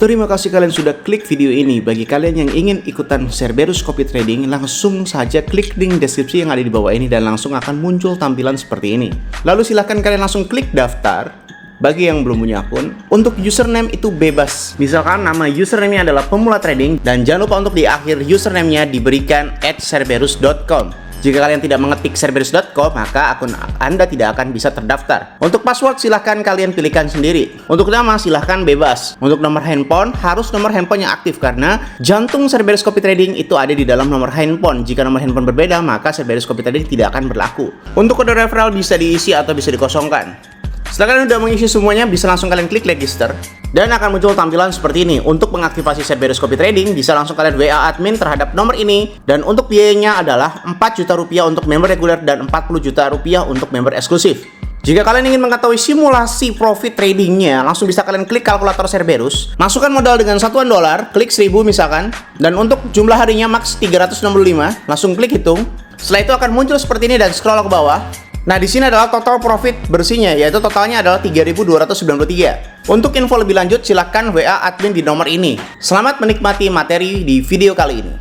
Terima kasih kalian sudah klik video ini. Bagi kalian yang ingin ikutan Cerberus Copy Trading, langsung saja klik link deskripsi yang ada di bawah ini dan langsung akan muncul tampilan seperti ini. Lalu silahkan kalian langsung klik daftar. Bagi yang belum punya akun, untuk username itu bebas. Misalkan nama username-nya adalah pemula trading dan jangan lupa untuk di akhir username-nya diberikan @cerberus.com. Jika kalian tidak mengetik cerberus.com, maka akun Anda tidak akan bisa terdaftar. Untuk password silahkan kalian pilihkan sendiri. Untuk nama silahkan bebas. Untuk nomor handphone harus nomor handphone yang aktif karena jantung Cerberus Copy Trading itu ada di dalam nomor handphone. Jika nomor handphone berbeda, maka Cerberus Copy Trading tidak akan berlaku. Untuk kode referral bisa diisi atau bisa dikosongkan. Setelah kalian sudah mengisi semuanya, bisa langsung kalian klik register dan akan muncul tampilan seperti ini. Untuk mengaktifasi Cerberus Copy Trading, bisa langsung kalian WA admin terhadap nomor ini. Dan untuk biayanya adalah 4 juta rupiah untuk member reguler dan 40 juta rupiah untuk member eksklusif. Jika kalian ingin mengetahui simulasi profit tradingnya, langsung bisa kalian klik kalkulator Cerberus, masukkan modal dengan satuan dolar, klik 1000 misalkan, dan untuk jumlah harinya max 365, langsung klik hitung. Setelah itu akan muncul seperti ini dan scroll ke bawah. Nah, di sini adalah total profit bersihnya, yaitu totalnya adalah 3.293. Untuk info lebih lanjut, silahkan WA admin di nomor ini. Selamat menikmati materi di video kali ini.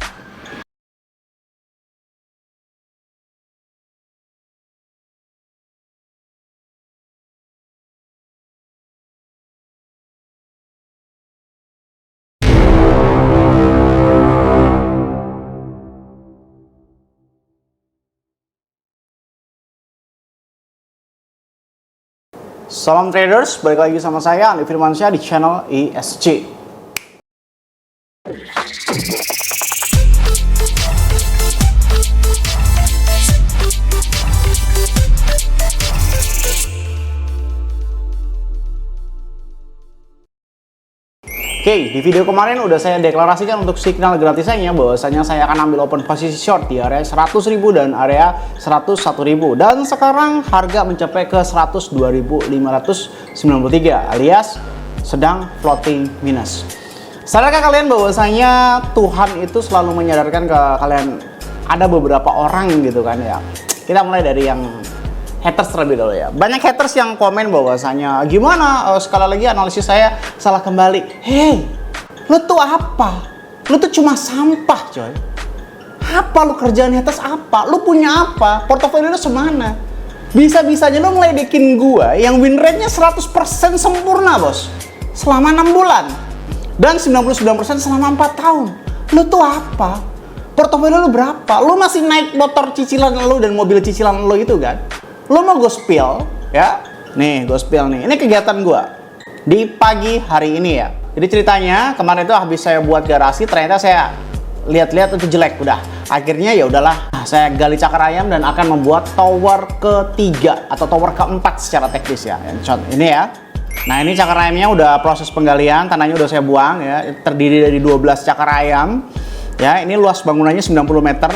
Salam traders, balik lagi sama saya Andi Firmansyah di channel ISC. Oke, di video kemarin udah saya deklarasikan untuk signal gratisannya bahwasanya saya akan ambil open posisi short di area 100.000 dan area 101.000, dan sekarang harga mencapai ke 102.593 alias sedang floating minus. Sadarkah kalian bahwasanya Tuhan itu selalu menyadarkan ke kalian ada beberapa orang gitu kan ya. Kita mulai dari yang haters terlebih dahulu ya. Banyak haters yang komen bahwasanya gimana sekali lagi analisis saya salah kembali. Hey, lu tuh apa? Lu tuh cuma sampah coy. Apa lu kerjaan haters apa? Lu punya apa? Portofolio lu semana? Bisa-bisanya lu ngeledekin gua yang win rate-nya 100% sempurna bos selama 6 bulan dan 99% selama 4 tahun. Lu tuh apa? Portofolio lu berapa? Lu masih naik motor cicilan lu dan mobil cicilan lu itu kan? Lo mau gue spill ya? Nih gue spill nih. Ini kegiatan gue di pagi hari ini ya. Jadi ceritanya kemarin itu habis saya buat garasi, ternyata saya lihat-lihat itu jelek. Udah akhirnya ya udahlah, saya gali cakar ayam dan akan membuat tower ketiga atau tower keempat secara teknis ya. Ini ya. Nah ini cakar ayamnya udah proses penggalian, tanahnya udah saya buang ya. Terdiri dari 12 cakar ayam. Ya ini luas bangunannya 90 meter.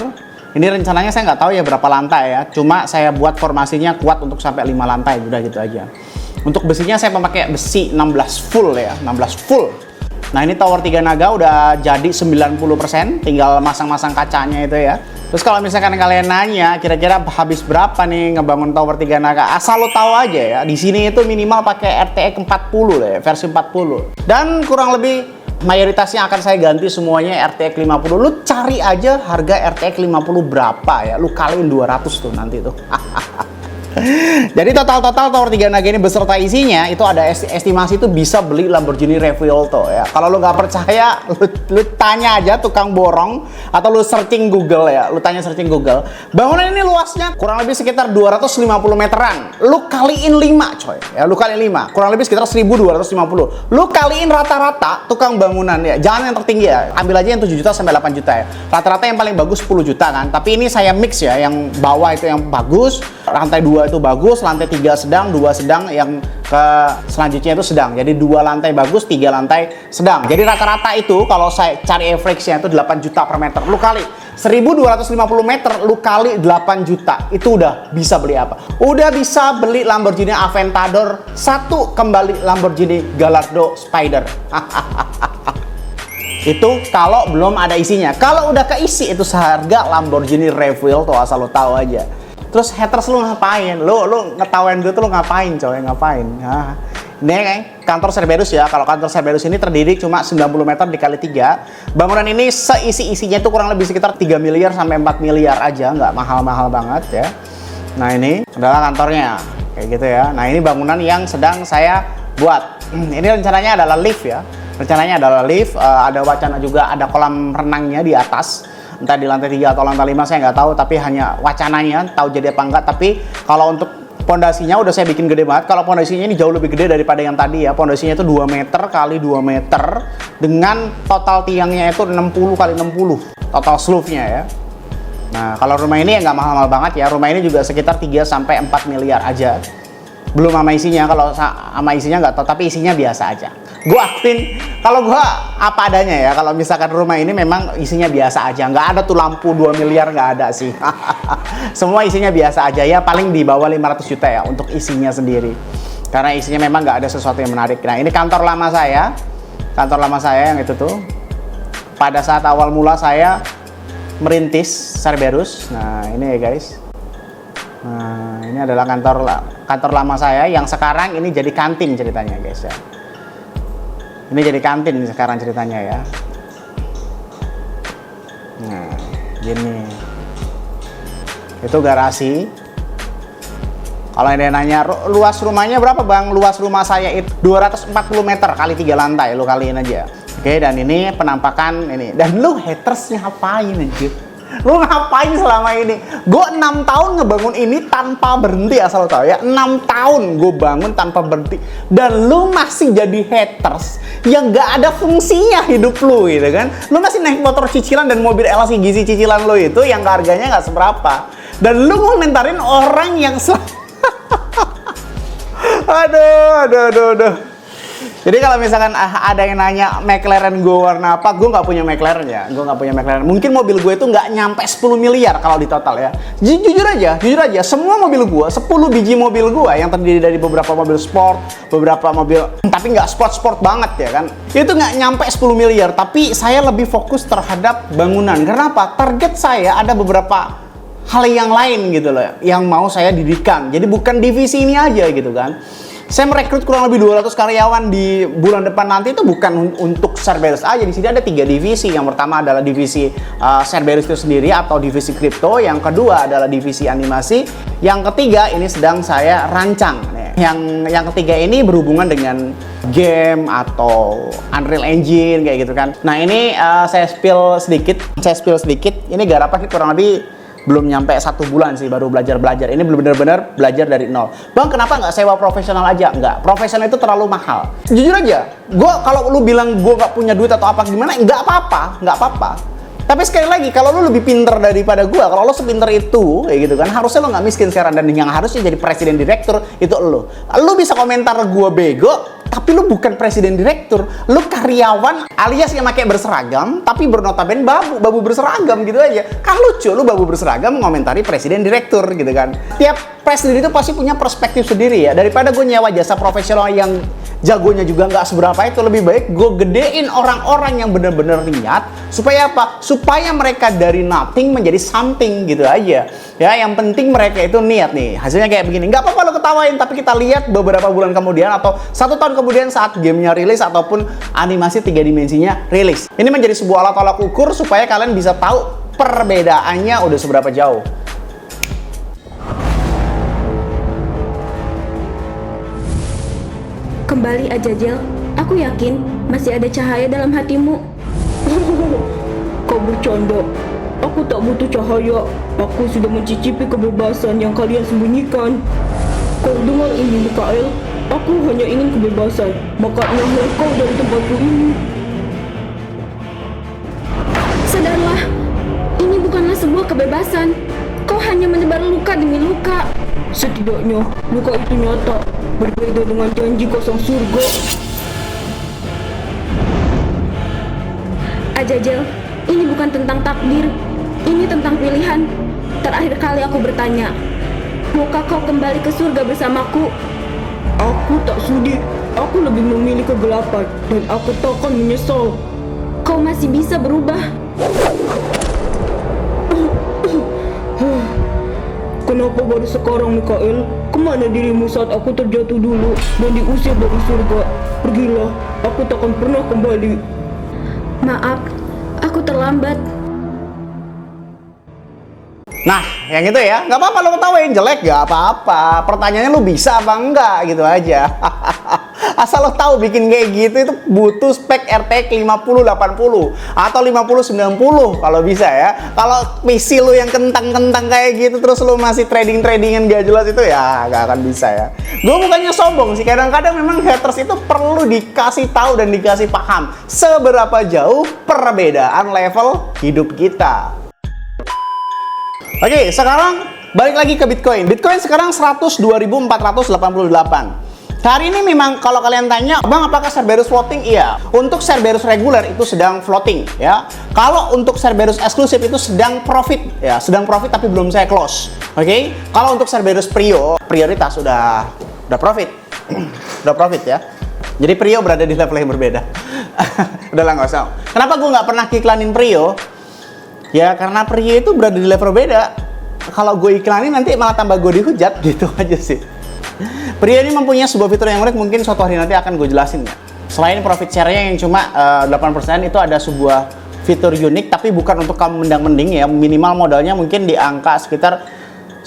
Ini rencananya saya nggak tahu ya berapa lantai ya. Cuma saya buat formasinya kuat untuk sampai 5 lantai. Udah gitu aja. Untuk besinya saya memakai besi 16 full ya. 16 full. Nah ini tower 3 naga udah jadi 90%. Tinggal masang-masang kacanya itu ya. Terus kalau misalkan kalian nanya kira-kira habis berapa nih ngebangun tower 3 naga. Asal lo tahu aja ya. Di sini itu minimal pakai RTX 40 ya. Versi 40. Dan kurang lebih mayoritasnya akan saya ganti semuanya RTX 50. Lu cari aja harga RTX 50 berapa ya. Lu kaliin 200 tuh nanti tuh. Jadi total tower 3 naga ini beserta isinya itu ada estimasi itu bisa beli Lamborghini Revuelto ya. Kalau lu nggak percaya, lu tanya aja tukang borong atau lu searching Google ya. Lu tanya searching Google. Bangunan ini luasnya kurang lebih sekitar 250 meteran. Lu kaliin 5 coy. Ya, lu kaliin 5. Kurang lebih sekitar 1250. Lu kaliin rata-rata tukang bangunan ya. Jangan yang tertinggi ya. Ambil aja yang 7 juta sampai 8 juta ya. Rata-rata yang paling bagus 10 juta kan. Tapi ini saya mix ya, yang bawah itu yang bagus, lantai 2 itu bagus, lantai 3 sedang, 2 sedang, yang ke selanjutnya itu sedang. Jadi 2 lantai bagus, 3 lantai sedang. Jadi rata-rata itu kalau saya cari average-nya itu 8 juta per meter. Lu kali 1250 meter, lu kali 8 juta. Itu udah bisa beli apa? Udah bisa beli Lamborghini Aventador 1 kembali Lamborghini Gallardo Spider. Itu kalau belum ada isinya. Kalau udah keisi itu seharga Lamborghini Revuelto, asal lo tahu aja. Terus haters lu ngapain? Lu ngetawain gue tuh lu ngapain coy? Ngapain? Nah, Ini kantor Cerberus ya. Kalau kantor Cerberus ini terdiri cuma 90 meter dikali 3. Bangunan ini seisi-isinya itu kurang lebih sekitar 3 miliar sampai 4 miliar aja, nggak mahal-mahal banget ya. Nah ini adalah kantornya, kayak gitu ya. Nah ini bangunan yang sedang saya buat. Ini rencananya adalah lift ya. Rencananya adalah lift, ada wacana juga ada kolam renangnya di atas. Entah di lantai 3 atau lantai 5 saya nggak tahu, tapi hanya wacananya, tahu jadi apa enggak. Tapi kalau untuk pondasinya udah saya bikin gede banget. Kalau pondasinya ini jauh lebih gede daripada yang tadi ya. Pondasinya itu 2 meter kali 2 meter dengan total tiangnya itu 60 kali 60 total slope-nya ya. Nah, kalau rumah ini ya nggak mahal-mahal banget ya. Rumah ini juga sekitar 3 sampai 4 miliar aja. Belum sama isinya, kalau sama isinya nggak tahu, tapi isinya biasa aja. Gue akuin, kalau gue apa adanya ya, kalau misalkan rumah ini memang isinya biasa aja, nggak ada tuh lampu 2 miliar, nggak ada sih. Semua isinya biasa aja ya, paling di bawah 500 juta ya untuk isinya sendiri. Karena isinya memang nggak ada sesuatu yang menarik. Nah ini kantor lama saya yang itu tuh. Pada saat awal mula saya merintis Cerberus. Nah ini ya guys. Nah ini adalah kantor lama saya yang sekarang ini jadi kantin ceritanya guys ya. Ini jadi kantin sekarang ceritanya ya. Nah, gini. Itu garasi. Kalau ada yang nanya, luas rumahnya berapa bang? Luas rumah saya itu 240 meter kali 3 lantai. Lu kaliin aja. Oke, dan ini penampakan ini. Dan lu hatersnya ngapain anjir? Lu ngapain selama ini? Gue 6 tahun ngebangun ini tanpa berhenti, asal lo tau ya. 6 tahun gue bangun tanpa berhenti. Dan lu masih jadi haters yang gak ada fungsinya hidup lu gitu kan. Lu masih naik motor cicilan dan mobil LCGC cicilan lu itu yang harganya gak seberapa. Dan lu komentarin orang yang aduh. Jadi kalau misalkan ada yang nanya McLaren gue warna apa, gue nggak punya McLaren ya. Gue nggak punya McLaren. Mungkin mobil gue itu nggak nyampe 10 miliar kalau di total ya. Jujur aja, semua mobil gue, 10 biji mobil gue yang terdiri dari beberapa mobil sport, beberapa mobil, tapi nggak sport banget ya kan. Itu nggak nyampe 10 miliar, tapi saya lebih fokus terhadap bangunan. Kenapa? Target saya ada beberapa hal yang lain gitu loh, yang mau saya didirikan. Jadi bukan divisi ini aja gitu kan. Saya merekrut kurang lebih 200 karyawan di bulan depan nanti itu bukan untuk Cerberus aja. Di sini ada 3 divisi. Yang pertama adalah divisi Cerberus itu sendiri atau divisi kripto. Yang kedua adalah divisi animasi. Yang ketiga ini sedang saya rancang. Yang ketiga ini berhubungan dengan game atau Unreal Engine kayak gitu kan. Nah ini saya spill sedikit. Ini garapan kurang lebih belum nyampe 1 bulan sih baru belajar. Ini belum benar-benar belajar dari nol. Bang, kenapa nggak sewa profesional aja? Nggak, profesional itu terlalu mahal. Jujur aja, kalau lu bilang gue nggak punya duit atau apa gimana, nggak apa-apa. Tapi sekali lagi, kalau lu lebih pinter daripada gue, kalau lu sepinter itu, kayak gitu kan, harusnya lu nggak miskin sekarang. Dan yang harusnya jadi presiden direktur, itu lu. Lu bisa komentar gue bego, tapi lu bukan presiden direktur. Lu karyawan alias yang pakai berseragam, tapi bernotaben babu berseragam gitu aja. Kan lucu, lu babu berseragam mengomentari presiden direktur gitu kan. Tiap presiden itu pasti punya perspektif sendiri ya. Daripada gue nyewa jasa profesional yang jagonya juga nggak seberapa, itu lebih baik gue gedein orang-orang yang bener-bener niat. Supaya apa? Supaya mereka dari nothing menjadi something gitu aja. Ya, yang penting mereka itu niat nih. Hasilnya kayak begini. Nggak apa-apa lo ketawain, tapi kita lihat beberapa bulan kemudian atau 1 tahun kemudian saat gamenya rilis ataupun animasi 3 dimensinya rilis. Ini menjadi sebuah alat tolak ukur supaya kalian bisa tahu perbedaannya udah seberapa jauh. Kembali Azazel, aku yakin masih ada cahaya dalam hatimu. Kau bercanda. Aku tak butuh cahaya. Aku sudah mencicipi kebebasan yang kalian sembunyikan. Kau dengar ini, Mikael? Aku hanya ingin kebebasan. Makanya kau dari tempatku ini. Sadarlah, ini bukanlah sebuah kebebasan. Kau hanya menyebar luka demi luka. Setidaknya luka itu nyata, berbeda dengan janji kosong surga. Azazel, ini bukan tentang takdir. Ini tentang pilihan. Terakhir kali aku bertanya, maukah kau kembali ke surga bersamaku? Aku tak sudi. Aku lebih memilih kegelapan dan aku takkan menyesal. Kau masih bisa berubah. Kenapa baru sekarang, Mikael? Kemana dirimu saat aku terjatuh dulu dan diusir dari surga? Pergilah, aku takkan pernah kembali. Maaf, aku terlambat. Nah, yang itu ya, nggak apa-apa lo ketawain jelek, nggak apa-apa. Pertanyaannya lo bisa apa enggak, gitu aja. Asal lo tahu bikin kayak gitu itu butuh spek RTX 5080 atau 5090 kalau bisa ya. Kalau PC lo yang kentang-kentang kayak gitu terus lo masih trading-tradingan gak jelas itu ya nggak akan bisa ya. Gue bukannya sombong sih, kadang-kadang memang haters itu perlu dikasih tahu dan dikasih paham seberapa jauh perbedaan level hidup kita. Oke, sekarang balik lagi ke Bitcoin. Bitcoin sekarang 102.488. Hari ini memang kalau kalian tanya, Bang apakah Cerberus floating? Iya. Untuk Cerberus reguler itu sedang floating ya. Kalau untuk Cerberus eksklusif itu sedang profit ya, sedang profit tapi belum saya close. Oke. Kalau untuk Cerberus prioritas udah profit. Udah profit ya. Jadi Prio berada di level yang berbeda. Udah lah nggak usah. Kenapa gue nggak pernah iklanin Prio? Ya karena Prio itu berada di level beda. Kalau gue iklanin nanti malah tambah gue dihujat gitu aja sih. Prio ini mempunyai sebuah fitur yang unik, mungkin suatu hari nanti akan gue jelasin ya. Selain profit share-nya yang cuma 8%, itu ada sebuah fitur unik tapi bukan untuk kamu mendang-mending ya. Minimal modalnya mungkin di angka sekitar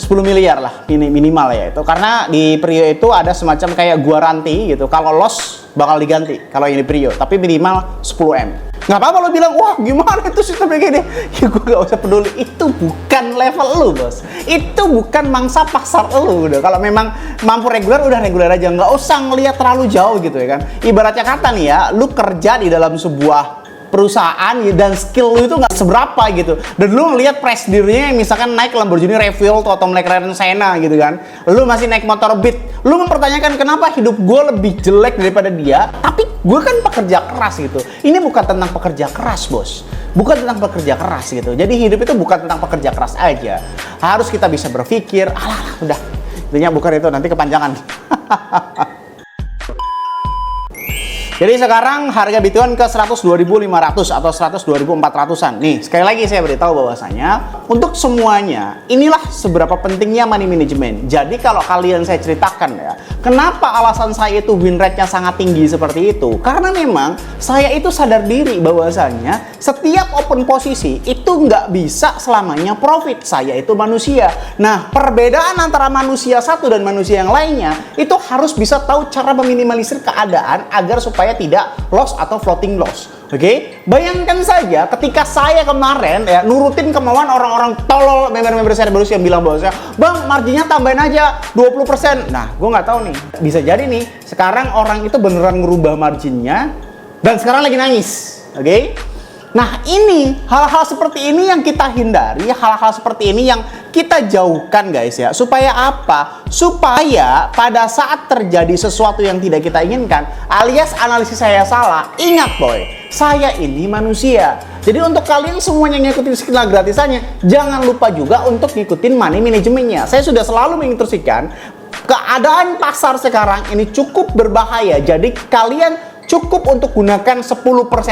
10 miliar lah minimal ya itu. Karena di Prio itu ada semacam kayak guaranti gitu. Kalau loss bakal diganti kalau ini Prio, tapi minimal 10M. Nggak apa-apa lo bilang, wah gimana itu sistemnya gini? Ya gue gak usah peduli, itu bukan level lo bos. Itu bukan mangsa pasar lo udah. Kalau memang mampu reguler, udah reguler aja. Nggak usah ngelihat terlalu jauh gitu ya kan. Ibaratnya kata nih ya, lu kerja di dalam sebuah perusahaan dan skill lu itu nggak seberapa gitu, dan lu ngelihat presidennya misalkan naik Lamborghini Reveal atau McLaren Senna gitu kan, lu masih naik motor Beat, lu mempertanyakan kenapa hidup gue lebih jelek daripada dia, tapi gue kan pekerja keras gitu. Ini bukan tentang pekerja keras bos, bukan tentang pekerja keras gitu. Jadi hidup itu bukan tentang pekerja keras aja, harus kita bisa berpikir, alah udah, intinya bukan itu, nanti kepanjangan. Jadi sekarang harga Bitcoin ke 102.500 atau 102.400-an. Nih, sekali lagi saya beritahu bahwasanya untuk semuanya, inilah seberapa pentingnya money management. Jadi kalau kalian saya ceritakan ya, kenapa alasan saya itu win rate-nya sangat tinggi seperti itu? Karena memang saya itu sadar diri bahwasanya setiap open posisi itu nggak bisa selamanya profit. Saya itu manusia. Nah, perbedaan antara manusia satu dan manusia yang lainnya itu harus bisa tahu cara meminimalisir keadaan agar supaya tidak loss atau floating loss. Oke? Bayangkan saja ketika saya kemarin ya nurutin kemauan orang-orang tolol member-member Cerberus yang bilang bahwa Bang, marginnya tambahin aja 20%. Nah, gue nggak tahu nih. Bisa jadi nih, sekarang orang itu beneran ngerubah marginnya dan sekarang lagi nangis. Oke? Nah, ini hal-hal seperti ini yang kita hindari, hal-hal seperti ini yang kita jauhkan guys ya. Supaya apa? Supaya pada saat terjadi sesuatu yang tidak kita inginkan, alias analisis saya salah, ingat boy, saya ini manusia. Jadi untuk kalian semuanya yang ngikutin skill gratisannya, jangan lupa juga untuk ngikutin money managementnya. Saya sudah selalu menginstruksikan, keadaan pasar sekarang ini cukup berbahaya. Jadi kalian cukup untuk gunakan 10%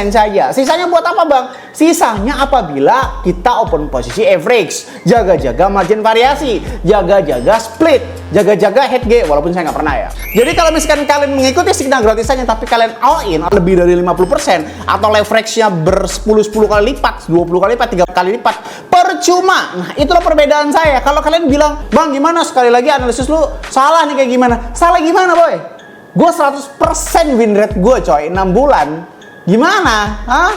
saja. Sisanya buat apa bang? Sisanya apabila kita open posisi average, jaga-jaga margin variasi, jaga-jaga split, jaga-jaga head gate, walaupun saya nggak pernah ya. Jadi kalau misalkan kalian mengikuti signal gratisannya tapi kalian all in lebih dari 50% atau leverage-nya ber-10 kali lipat, 20 kali lipat, 3 kali lipat, percuma. Nah, itulah perbedaan saya. Kalau kalian bilang, "Bang, gimana sekali lagi analisis lu salah nih kayak gimana?" Salah gimana, boy? Gue 100% win rate gue coy, 6 bulan. Gimana? Hah?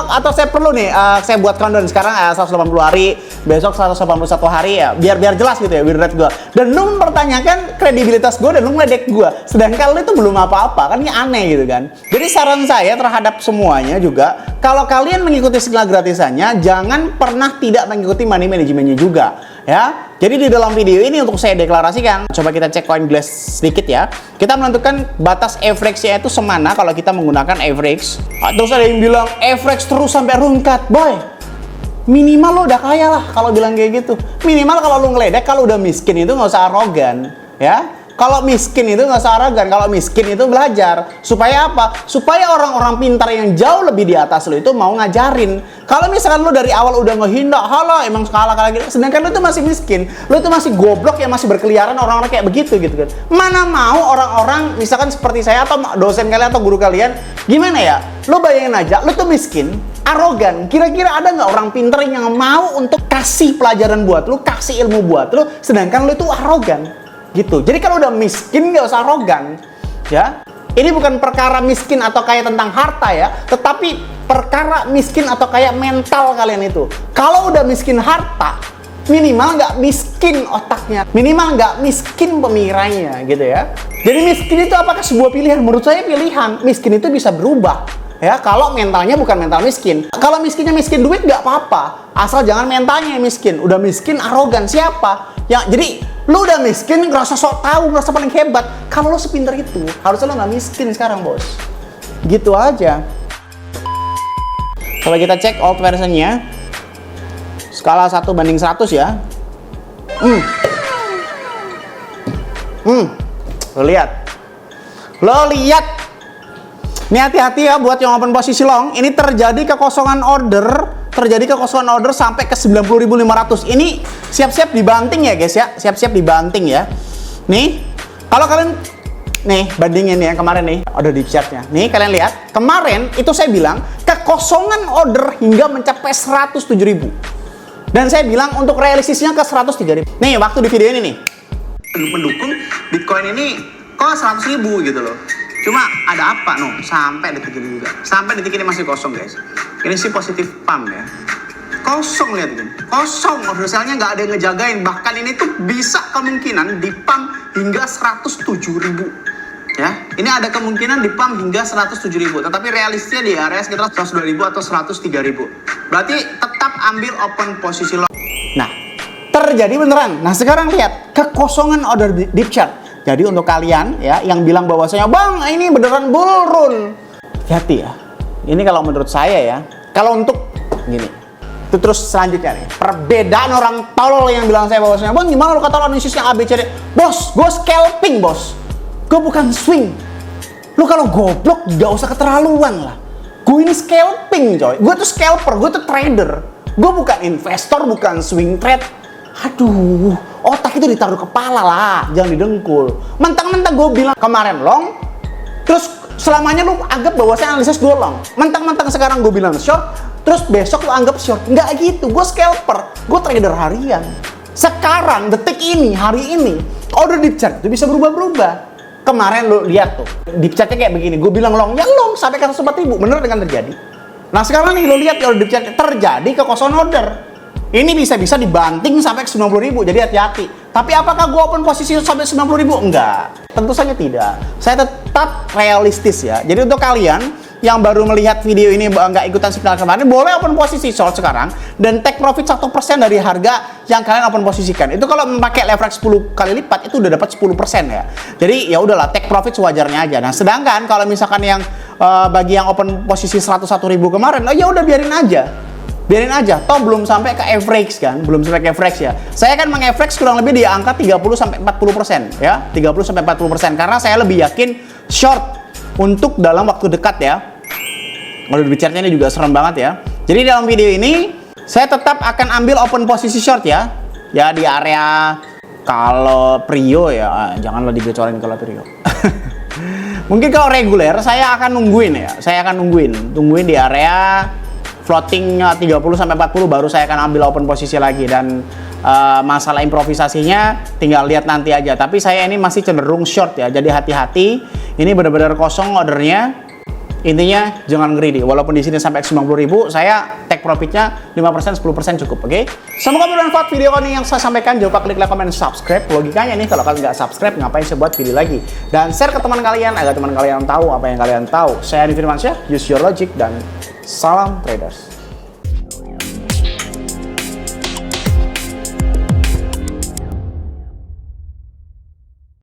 Atau saya perlu nih, saya buat countdown sekarang 180 hari, besok 181 hari ya, biar jelas gitu ya win rate gue. Dan lu mempertanyakan kredibilitas gue dan lu ngeledek gue, sedangkan lu itu belum apa-apa, kan ini aneh gitu kan. Jadi saran saya terhadap semuanya juga, kalau kalian mengikuti signal gratisannya, jangan pernah tidak mengikuti money managementnya juga ya. Jadi di dalam video ini untuk saya deklarasikan, coba kita cek CoinGlass sedikit ya. Kita menentukan batas average-nya itu semana kalau kita menggunakan average. Terus ada yang bilang average terus sampai rungkat, boy. Minimal lo udah kaya lah kalau bilang kayak gitu. Minimal kalau lo ngeledek, kalau udah miskin itu nggak usah arogan, ya. Kalau miskin itu nggak usah arogan, kalau miskin itu belajar. Supaya apa? Supaya orang-orang pintar yang jauh lebih di atas lo itu mau ngajarin. Kalau misalkan lo dari awal udah ngehina, halah emang kalah gitu, sedangkan lo itu masih miskin, lo itu masih goblok yang masih berkeliaran orang-orang kayak begitu gitu kan. Mana mau orang-orang misalkan seperti saya atau dosen kalian atau guru kalian, gimana ya? Lo bayangin aja, lo tuh miskin, arogan. Kira-kira ada nggak orang pintar yang mau untuk kasih pelajaran buat lo, kasih ilmu buat lo, sedangkan lo itu arogan? Gitu. Jadi kalau udah miskin nggak usah arogan, ya. Ini bukan perkara miskin atau kaya tentang harta ya, tetapi perkara miskin atau kaya mental kalian itu. Kalau udah miskin harta, minimal nggak miskin otaknya, minimal nggak miskin pemikirannya, gitu ya. Jadi miskin itu apakah sebuah pilihan? Menurut saya pilihan. Miskin itu bisa berubah. Ya, kalau mentalnya bukan mental miskin. Kalau miskinnya miskin duit nggak apa-apa, asal jangan mentalnya yang miskin. Udah miskin arogan siapa? Ya, jadi lu udah miskin ngerasa sok tahu, ngerasa paling hebat. Kalau lu sepintar itu, harusnya lu nggak miskin sekarang, bos. Gitu aja. Coba kita cek old versionnya. Skala 1:100 ya. Lo lihat. Ini hati-hati ya buat yang open posisi long. Ini terjadi kekosongan order sampai ke 90.500. Ini siap-siap dibanting ya guys ya. Siap-siap dibanting ya. Nih, kalau kalian nih bandingin ya kemarin nih order di chartnya. Nih kalian lihat, kemarin itu saya bilang kekosongan order hingga mencapai 107.000. Dan saya bilang untuk realistisnya ke 103.000. Nih waktu di video ini nih, pendukung Bitcoin ini kok 100.000 gitu loh. Cuma ada apa sampai detik ini juga. Sampai detik ini masih kosong guys. Ini sih positif pump ya. Kosong lihat ini. Kosong, order sell-nya nggak ada yang ngejagain. Bahkan ini tuh bisa kemungkinan di pump hingga 107.000. Ya, ini ada kemungkinan di pump hingga 107.000. Tetapi realistisnya di area sekitar 102.000 atau 103.000. Berarti tetap ambil open posisi long. Nah, terjadi beneran. Nah, sekarang lihat kekosongan order deep chart. Jadi untuk kalian ya yang bilang bahwasanya bang ini beneran bull run, hati-hati ya. Ini kalau menurut saya ya. Kalau untuk gini, itu terus selanjutnya nih. Perbedaan orang tolol yang bilang saya bahwasanya bang gimana lo kata lo analisisnya ABCD? Bos, gue scalping bos. Gue bukan swing. Lo kalau goblok gak usah keterlaluan lah. Gue ini scalping coy. Gue tuh scalper, gue tuh trader. Gue bukan investor, bukan swing trade. Aduh, otak itu ditaruh kepala lah, jangan didengkul. Mentang-mentang gue bilang kemarin long, terus selamanya lu anggap bahwa saya analisis gue long. Mentang-mentang sekarang gue bilang short, terus besok lu anggap short. Nggak gitu, gue scalper, gue trader harian. Sekarang, detik ini, hari ini, order deep chart itu bisa berubah-berubah. Kemarin lu lihat tuh, deep chartnya kayak begini, gue bilang long, ya long sampai ke 104.000, bener dengan terjadi. Nah sekarang nih lu lihat order deep chart terjadi kekosongan order. Ini bisa-bisa dibanting sampai ke 90.000, jadi hati-hati. Tapi apakah gue open posisi sampai 90.000? Enggak, tentu saja tidak. Saya tetap realistis ya. Jadi untuk kalian yang baru melihat video ini nggak ikutan signal kemarin, boleh open posisi short sekarang dan take profit 1% dari harga yang kalian open posisikan. Itu kalau memakai leverage 10 kali lipat itu udah dapat 10% ya. Jadi ya udahlah take profit sewajarnya aja. Nah sedangkan kalau misalkan yang bagi yang open posisi 101.000 kemarin, oh ya udah biarin aja, toh belum sampai ke average kan, belum sampai ke average ya. Saya kan mengaverage kurang lebih di angka 30-40% ya, 30-40% karena saya lebih yakin short untuk dalam waktu dekat ya. Kalau bicaranya ini juga serem banget ya. Jadi dalam video ini saya tetap akan ambil open posisi short ya di area kalau prio ya, janganlah digecorin kalau prio. Mungkin kalau reguler saya akan nungguin di area floating 30-40 baru saya akan ambil open posisi lagi. Dan masalah improvisasinya tinggal lihat nanti aja, tapi saya ini masih cenderung short ya, jadi hati-hati. Ini benar-benar kosong ordernya. Intinya jangan greedy. Walaupun di sini sampai 90.000, saya take profitnya 5%, 10% cukup, oke? Semoga bermanfaat video ini yang saya sampaikan. Jangan lupa klik like, comment, subscribe. Logikanya nih, kalau kalian nggak subscribe, ngapain saya buat video lagi? Dan share ke teman kalian agar teman kalian tahu apa yang kalian tahu. Saya Adi Firmansyah, use your logic, dan salam traders.